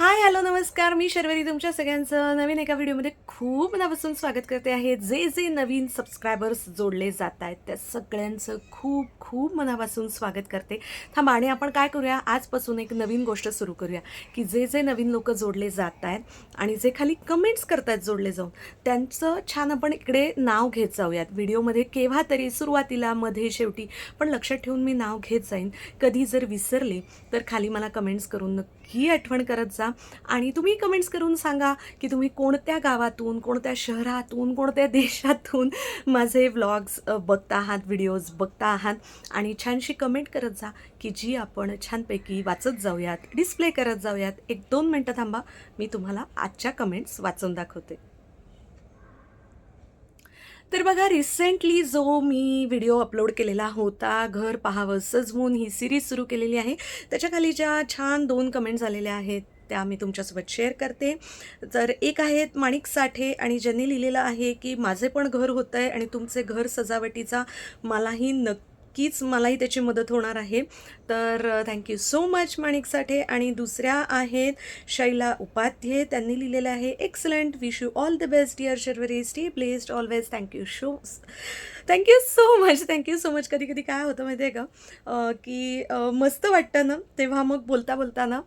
हाय, hello, नमस्कार. मी शर्वरी तुमच्या सगळ्यांचं नवीन एका व्हिडिओमध्ये खूप मनापासून स्वागत करते आहे. जे जे नवीन सबस्क्रायबर्स जोडले जात आहेत त्या सगळ्यांचं खूप खूप मनापासून स्वागत करते. थांबा आणि आपण काय करूया, आजपासून एक नवीन गोष्ट सुरू करूया की जे जे नवीन लोक जोडले जात आहेत आणि जे खाली कमेंट्स करत आहेत जोडले जाऊन, त्यांचं छान आपण इकडे नाव घेत जाऊयात व्हिडिओमध्ये. केव्हा तरी सुरुवातीला, मध्ये, शेवटी, पण लक्षात ठेवून मी नाव घेत जाईन. कधी जर विसरले तर खाली मला कमेंट्स करून नक्की आठवण करत जा. आणि तुम्ही कमेंट्स करून सांगा की तुम्ही कोणत्या गावातून, कोणत्या शहरातून, कोणत्या देशातून माझे व्लॉग्स बघता आहात, व्हिडिओज बघता आहात. आणि छानशी कमेंट करत जा की जी आपण छानपैकी वाचत जाऊयात, डिस्प्ले करत जाऊयात. 1-2 मिनटं थांबा, मी तुम्हाला आजच्या कमेंट्स वाचून दाखवते. तर बघा, रिसेंटली जो मी व्हिडिओ अपलोड केलेला होता, घर पाहावं सजवून, ही सिरीज सुरू केलेली आहे, त्याच्याखाली ज्या छान 2 कमेंट्स आलेल्या आहेत त्या मी तुमच्यासोबत शेअर करते. तर एक आहेत माणिक साठे आणि ज्यांनी लिहिलेलं आहे की माझे पण घर होतं आहे आणि तुमचे घर सजावटीचा मलाही त्याची मदत होणार आहे. तर thank you so much Manik Sathe. आणि दुसऱ्या आहेत शैला उपाध्ये, त्यांनी लिहिलेलं आहे excellent, wish you all the best dear Sharvari, stay blessed always. Thank you so much. कधी कधी काय होतं माहिती आहे का, की मस्त वाटतं ना तेव्हा, मग बोलता बोलता ना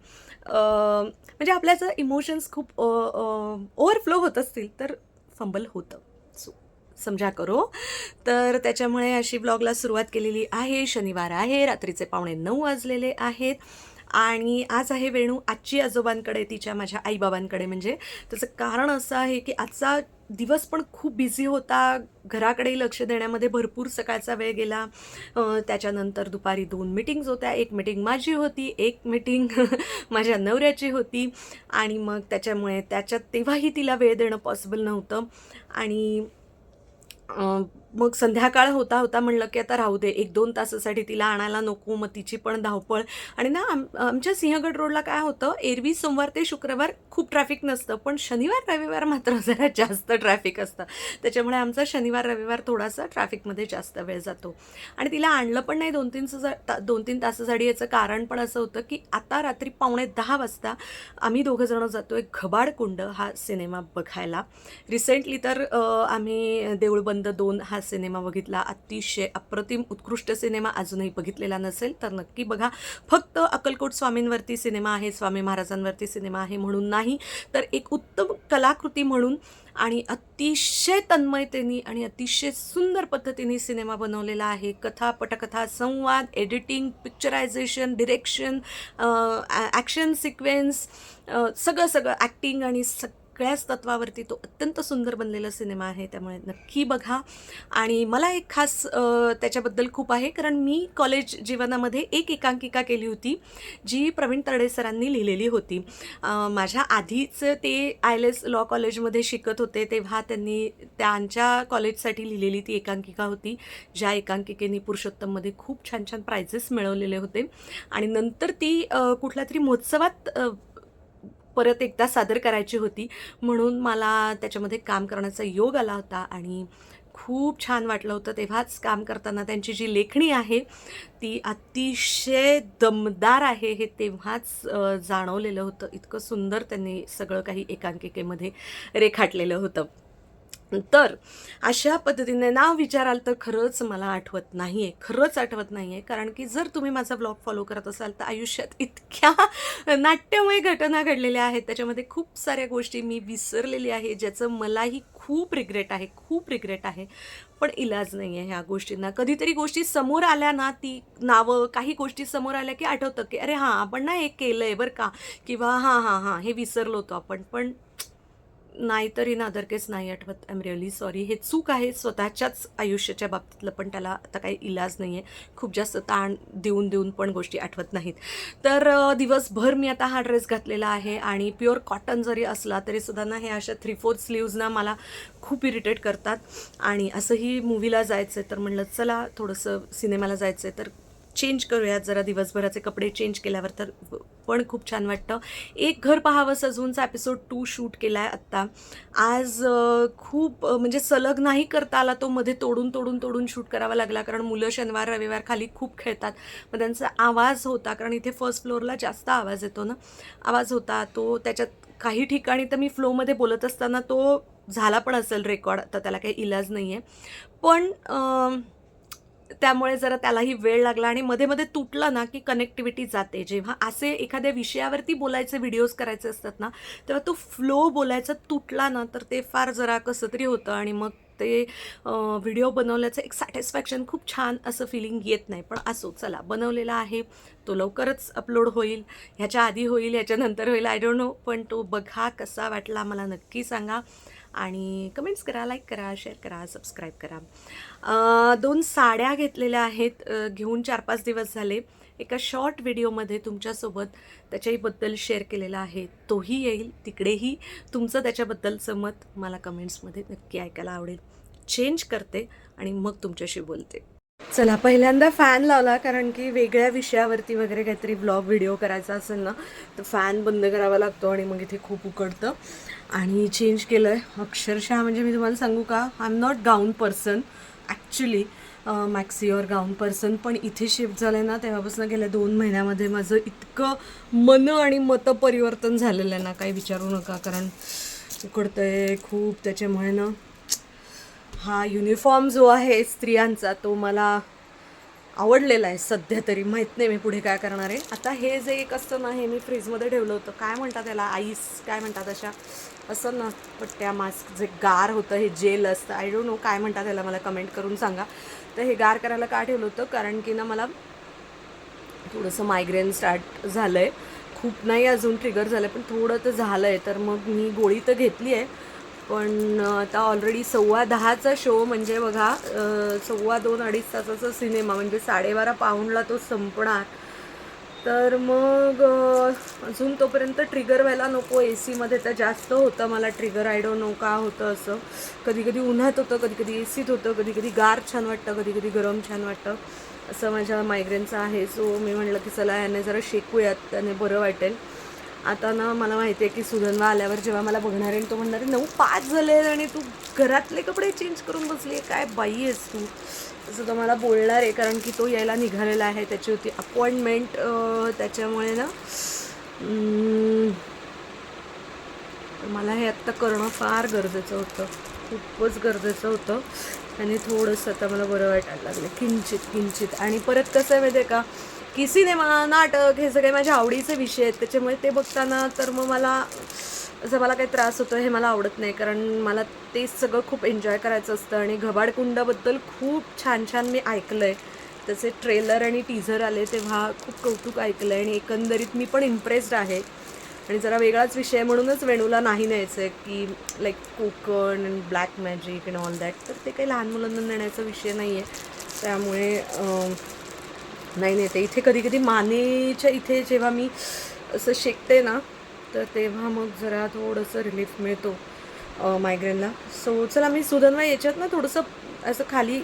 म्हणजे आपल्याचं इमोशन्स खूप ओव्हरफ्लो होत असतील तर फंबल होतं. सो समजा करो. तर त्याच्यामुळे अशी ब्लॉगला सुरुवात केलेली आहे. शनिवार आहे, रात्रीचे 9:15 वाजलेले आहेत आणि आज आहे वेणू आजी आजोबांकडे, तिच्या माझ्या आईबाबांकडे. म्हणजे त्याचं कारण असं आहे की आजचा दिवस पण खूप बिझी होता. घराकडेही लक्ष देण्यामध्ये भरपूर सकाळचा वेळ गेला. त्याच्यानंतर दुपारी 2 मीटिंग्ज होत्या. एक मीटिंग माझी होती, एक मीटिंग माझ्या नवऱ्याची होती. आणि मग त्याच्यामुळे तेव्हाही तिला वेळ देणं पॉसिबल नव्हतं. आणि मग संध्याकाळ होता होता म्हणलं की आता राहू दे, 1-2 तासासाठी तिला आणायला नको, मग तिची पण धावपळ. आणि ना आमच्या सिंहगड रोडला काय होतं, एरवी सोमवार ते शुक्रवार खूप ट्रॅफिक नसतं, पण शनिवार रविवार मात्र जरा जास्त ट्रॅफिक असतं. त्याच्यामुळे आमचा शनिवार रविवार थोडासा ट्रॅफिकमध्ये जास्त वेळ जातो. आणि तिला आणलं पण नाही 2-3 तासासाठी. याचं कारण पण असं होतं की आता रात्री 9:15 वाजता आम्ही दोघंजणं जातो आहे घबाडकुंड हा सिनेमा बघायला. रिसेंटली तर आम्ही देऊळबंद 2 हा सिनेमा बघितला. अतिशय अप्रतिम उत्कृष्ट सिनेमा. अजूनही बघितलेला नसेल तर नक्की बघा. फक्त अक्कलकोट स्वामींवरती सिनेमा आहे, स्वामी महाराजांवरती सिनेमा आहे म्हणून नाही, तर एक उत्तम कलाकृती म्हणून. आणि अतिशय तन्मयतेने आणि अतिशय सुंदर पद्धतीने सिनेमा बनवलेला आहे. कथा, पटकथा, संवाद, editing, picturisation, direction, action sequence, सगळं सगळं ॲक्टिंग आणि सगळ्याच तत्वावरती तो अत्यंत सुंदर बनलेला सिनेमा आहे. त्यामुळे नक्की बघा. आणि मला एक खास त्याच्याबद्दल खूप आहे, कारण मी कॉलेज जीवनामध्ये एक एकांकिका केली होती जी प्रवीण तरडे सरांनी लिहिलेली होती. माझ्या आधीच ते ILS लॉ कॉलेजमध्ये शिकत होते, तेव्हा त्यांनी त्यांच्या कॉलेजसाठी लिहिलेली ती एकांकिका होती, ज्या एकांकिकेने पुरुषोत्तममध्ये खूप छान छान प्राइजेस मिळवलेले होते. आणि नंतर ती कुठल्या तरी महोत्सवात परत एकदा सादर करायची होती, म्हणून मला त्याच्यामध्ये काम करण्याचा योग आला होता आणि खूप छान वाटलं होतं तेव्हाच काम करताना. त्यांची जी लेखणी आहे ती अतिशय दमदार आहे हे तेव्हाच जाणवलेलं होतं. इतकं सुंदर त्यांनी सगळं काही एकांकिकेमध्ये रेखाटलेलं होतं. तर अशा पद्धतीने नाव विचाराल तर खरंच मला आठवत नाही आहे, खरंच आठवत नाही आहे. कारण की जर तुम्ही माझा ब्लॉग फॉलो करत असाल तर आयुष्यात इतक्या नाट्यमय घटना घडलेल्या आहेत, त्याच्यामध्ये खूप साऱ्या गोष्टी मी विसरलेली आहे, ज्याचं मलाही खूप रिग्रेट आहे. पण इलाज नाही आहे ह्या गोष्टींना. कधीतरी गोष्टी समोर आल्या ना, ती नावं, काही गोष्टी समोर आल्या की आठवतं की अरे हां, आपण ना हे केलं आहे बरं का, किंवा हां हां हां हे विसरलो होतो आपण. पण नाहीतर इन अदर केस नाही आठवत. I am really sorry. हे चूक आहे स्वतःच्याच आयुष्याच्या बाबतीतलं, पण त्याला आता काही इलाज नाही आहे. खूप जास्त ताण देऊन पण गोष्टी आठवत नाहीत. तर दिवसभर मी आता हा ड्रेस घातलेला आहे आणि प्युअर कॉटन जरी असला तरीसुद्धा ना, हे अशा 3/4 स्लीव्ज ना मला खूप इरिटेट करतात. आणि असंही मूवीला जायचं आहे तर म्हणलं चला थोडंसं सिनेमाला जायचं आहे तर चेंज करूयात जरा दिवसभराचे कपडे चेंज केल्यावर तर पण खूप छान वाटतं. एक घर पाहावं सजूनचा एपिसोड 2 शूट केला आहे आत्ता. आज खूप म्हणजे सलग नाही करता आला तो, मध्ये तोडून शूट करावा लागला कारण मुलं शनिवार रविवार खाली खूप खेळतात. मग त्यांचा आवाज होता कारण इथे फर्स्ट फ्लोअरला जास्त आवाज येतो ना, आवाज होता तो. त्याच्यात काही ठिकाणी तर मी फ्लोमध्ये बोलत असताना तो झाला पण असेल रेकॉर्ड, तर त्याला काही इलाज नाही आहे. पण त्यामुळे जरा त्यालाही वेळ लागला आणि मध्ये तुटला ना की कनेक्टिव्हिटी जाते. जेव्हा असे एखाद्या विषयावरती बोलायचे व्हिडिओज करायचे असतात ना, तेव्हा तो फ्लो बोलायचा तुटला ना तर ते फार जरा कसं तरी होतं आणि मग ते व्हिडिओ बनवल्याचं एक सॅटिस्फॅक्शन, खूप छान असं फिलिंग येत नाही. पण असो, चला बनवलेला आहे तो, लवकरच अपलोड होईल. ह्याच्या आधी होईल, ह्याच्यानंतर होईल, आय डोंट नो. पण तो बघा, कसा वाटला मला नक्की सांगा आणि कमेंट्स करा, लाईक करा, शेअर करा, सबस्क्राईब करा. 2 साड्या घेतलेल्या आहेत, घेऊन 4-5 दिवस झाले. एका शॉर्ट व्हिडिओमध्ये तुमच्यासोबत त्याच्याहीबद्दल शेअर केलेला आहे, तोही येईल. तिकडेही तुमचं त्याच्याबद्दलचं मत मला कमेंट्समध्ये नक्की ऐकायला आवडेल. चेंज करते आणि मग तुमच्याशी बोलते. चला, पहिल्यांदा फॅन लावला कारण की वेगळ्या विषयावरती वगैरे काहीतरी ब्लॉग व्हिडिओ करायचा असेल ना तर फॅन बंद करावा लागतो आणि मग इथे खूप उकडतं. आणि चेंज केलं आहे अक्षरशः. म्हणजे मी तुम्हाला सांगू का, I am not gown person actually, maxi और गाऊन पर्सन. पण इथे शिफ्ट झालं आहे ना तेव्हापासून गेल्या 2 महिन्यामध्ये माझं इतकं मन आणि मतं परिवर्तन झालेलं आहे ना, काही विचारू नका. कारण उकडतं आहे खूप, त्याच्यामुळे ना हा युनिफॉर्म जो आहे स्त्रियांचा तो मला आवडलेला आहे सध्या तरी. माहीत नाही मी पुढे काय करणार आहे. आता हे जे एक असतं ना, हे मी फ्रीजमध्ये ठेवलं होतं, काय म्हणतात त्याला, आईस काय म्हणतात अशा, असं ना पट्ट्या मास्क, जे गार होतं, हे जेल असतं, आय डोंट नो काय म्हणतात त्याला, मला कमेंट करून सांगा. तर हे गार करायला का ठेवलं होतं, कारण की ना मला थोडंसं मायग्रेन स्टार्ट झालं आहे. खूप नाही अजून ट्रिगर झालं आहे, पण थोडं तर झालं आहे. तर मग मी गोळी तर घेतली आहे, पण आता ऑलरेडी 10:15चा शो, म्हणजे बघा 2.25-2.5 तासाचा सिनेमा, म्हणजे 12:30 पाऊणला तो संपणार. तर मग अजून तोपर्यंत ट्रिगर व्हायला नको. ए सीमध्ये तर जास्त होतं मला ट्रिगर, आय डोंट नो का होतं असं. कधी कधी उन्हात होतं, कधी कधी ए सीत होतं, कधी कधी गार छान वाटतं, कधी कधी गरम छान वाटतं. असं माझ्या मायग्रेनचं आहे. सो मी म्हटलं की चला याने जरा शेकूयात, त्याने बरं वाटेल. आता ना मला माहिती आहे की सुगंधा आल्यावर जेव्हा मला बघणार आहे तो म्हणणार आहे 9:05 झाले आणि तू घरातले कपडे चेंज करून बसली आहे, काय बाई आहेस तू, असं तो मला बोलणार आहे. कारण की तो यायला निघालेला आहे, त्याची होती अपॉइंटमेंट. त्याच्यामुळे ना मला हे आत्ता करणं फार गरजेचं होतं, खूपच गरजेचं होतं. आणि थोडंसं आता मला बरं वाटायला लागलं किंचित. आणि परत कसं आहे माहिती आहे का, की सिनेमा, नाटक हे सगळे माझ्या आवडीचे विषय आहेत. त्याच्यामुळे ते बघताना तर मग मला असं, मला काही त्रास होतो हे मला आवडत नाही. कारण मला ते सगळं खूप एन्जॉय करायचं असतं. आणि घबाडकुंडाबद्दल खूप छान मी ऐकलं आहे. त्याचे ट्रेलर आणि टीझर आले तेव्हा खूप कौतुक ऐकलं आहे आणि एकंदरीत मी पण इम्प्रेस्ड आहे. आणि जरा वेगळाच विषय म्हणूनच वेणूला नाही न्यायचं आहे, की like Konkan and black magic and all that. तर ते काही लहान मुलांना नेण्याचा विषय नाही आहे. त्यामुळे नाही नेते. इथे कधी मानेच्या इथे जेव्हा मी असं शेकते ना तर तेव्हा मग जरा थोडंसं रिलीफ मिळतो मायग्रेनला. सो चला, मी सुधन्वा याच्यात ना थोडंसं असं खाली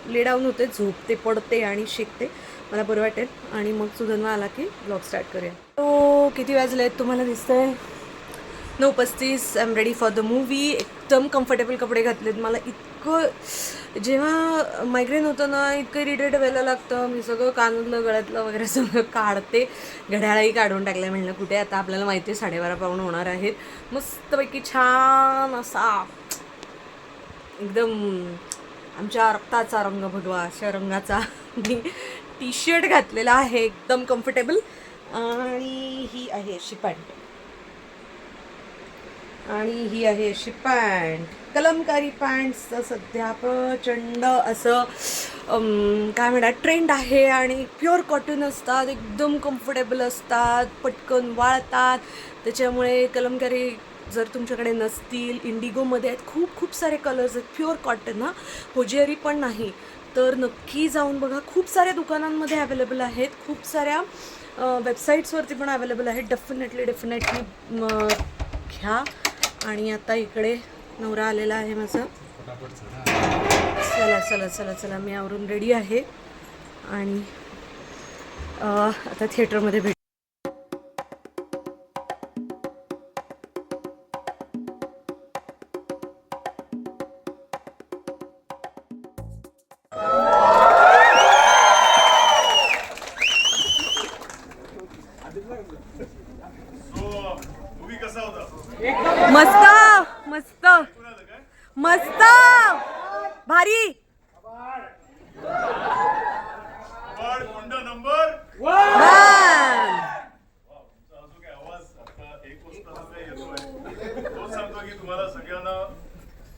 ले डाऊन होते, झोपते, पडते आणि शेकते, मला बरं वाटेल. आणि मग सुधन्वा आला की ब्लॉग स्टार्ट करूया. तो किती वाजले आहेत तुम्हाला दिसतंय, 9:35. I am ready for the movie. एकदम कम्फर्टेबल कपडे घातलेत. मला इतकं, जेव्हा मायग्रेन होतं ना इतकं इरिटेट व्हायला लागतं. मी सगळं कानातलं गळ्यातलं वगैरे सगळं काढते, घड्याळही काढून टाकलं. म्हणलं कुठे, आता आपल्याला माहिती आहे 12:30 पाऊण होणार आहेत. मस्तपैकी छान असा एकदम आमच्या रक्ताचा रंग भगवा अशा रंगाचा मी टी शर्ट घातलेला आहे, एकदम कम्फर्टेबल. आणि ही आहे अशी पॅन्ट, आणि ही आहे अशी पॅन्ट, कलमकारी पॅन्ट्सचं सध्या प्रचंड असं काय म्हणतात ट्रेंड आहे. आणि प्युअर कॉटन असतात, एकदम कम्फर्टेबल असतात, पटकन वाळतात. त्याच्यामुळे कलमकारी जर तुमच्याकडे नसतील, इंडिगोमध्ये आहेत, खूप सारे कलर्स आहेत, प्युअर कॉटन, हां, होजिअरी पण नाही. तर नक्की जाऊन बघा. खूप साऱ्या दुकानांमध्ये अवेलेबल आहेत, खूप साऱ्या वेबसाईट्सवरती पण अवेलेबल आहेत. डेफिनेटली घ्या. आणि आता इकडे नवरा आलेला आहे माझा. चला मी आवरून रेडी आहे आणि आता थिएटरमध्ये भेट. मस्त मस्त मस्त भारी. तुम्हाला सगळ्यांना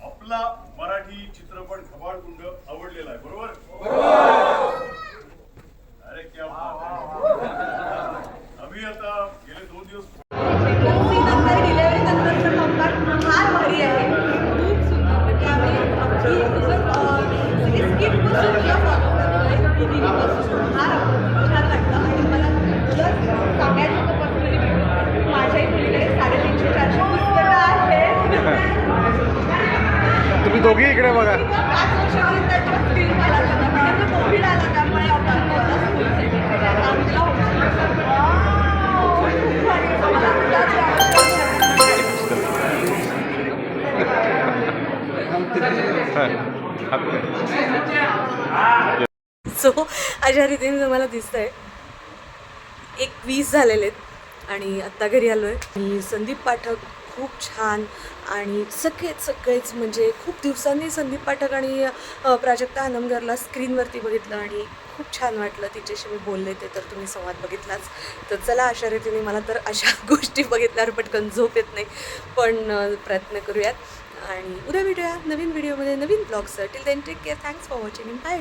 आपला मराठी चित्रपट घबाडकुंड आवडलेला आहे, बरोबर? अरे क्या बात आहे. आम्ही आता गेले 2 दिवस डिलेव्हरी नंतरचं कंपार्ट फार भारी आहे. खूप सुंदर. म्हणजे आम्ही अगदी स्किपपासून तुला फॉलो करतोय बिगिनिंगपासून. फार छान वाटलं आणि मला प्लस सांगायचं होतं पर्सनली भेटून माझ्याही मुलीकडे 350-400 पुस्तकं आहेत. तुम्ही दोघी इकडे बघा. 5 वर्षापर्यंत त्याच्यावर स्किल मला होता. म्हणजे कोविड आला त्यामुळे आपण स्कूलसाठी सो अशा रीतीने तुम्हाला दिसतंय 1:20 झालेले आहेत आणि आत्ता घरी आलो आहे. आणि संदीप पाठक खूप छान आणि सगळेच म्हणजे खूप दिवसांनी संदीप पाठक आणि प्राजक्ता हनमगरला स्क्रीनवरती बघितलं आणि खूप छान वाटलं. तिच्याशी मी बोलले ते तर तुम्ही संवाद बघितलाच. तर चला अशा रीतीने मला तर अशा गोष्टी बघितल्यावर पटकन झोप येत नाही, पण प्रयत्न करूयात आणि उद्या भेटूया नवीन व्हिडिओमध्ये नवीन blogs. Till then take care. Thanks for watching. Bye.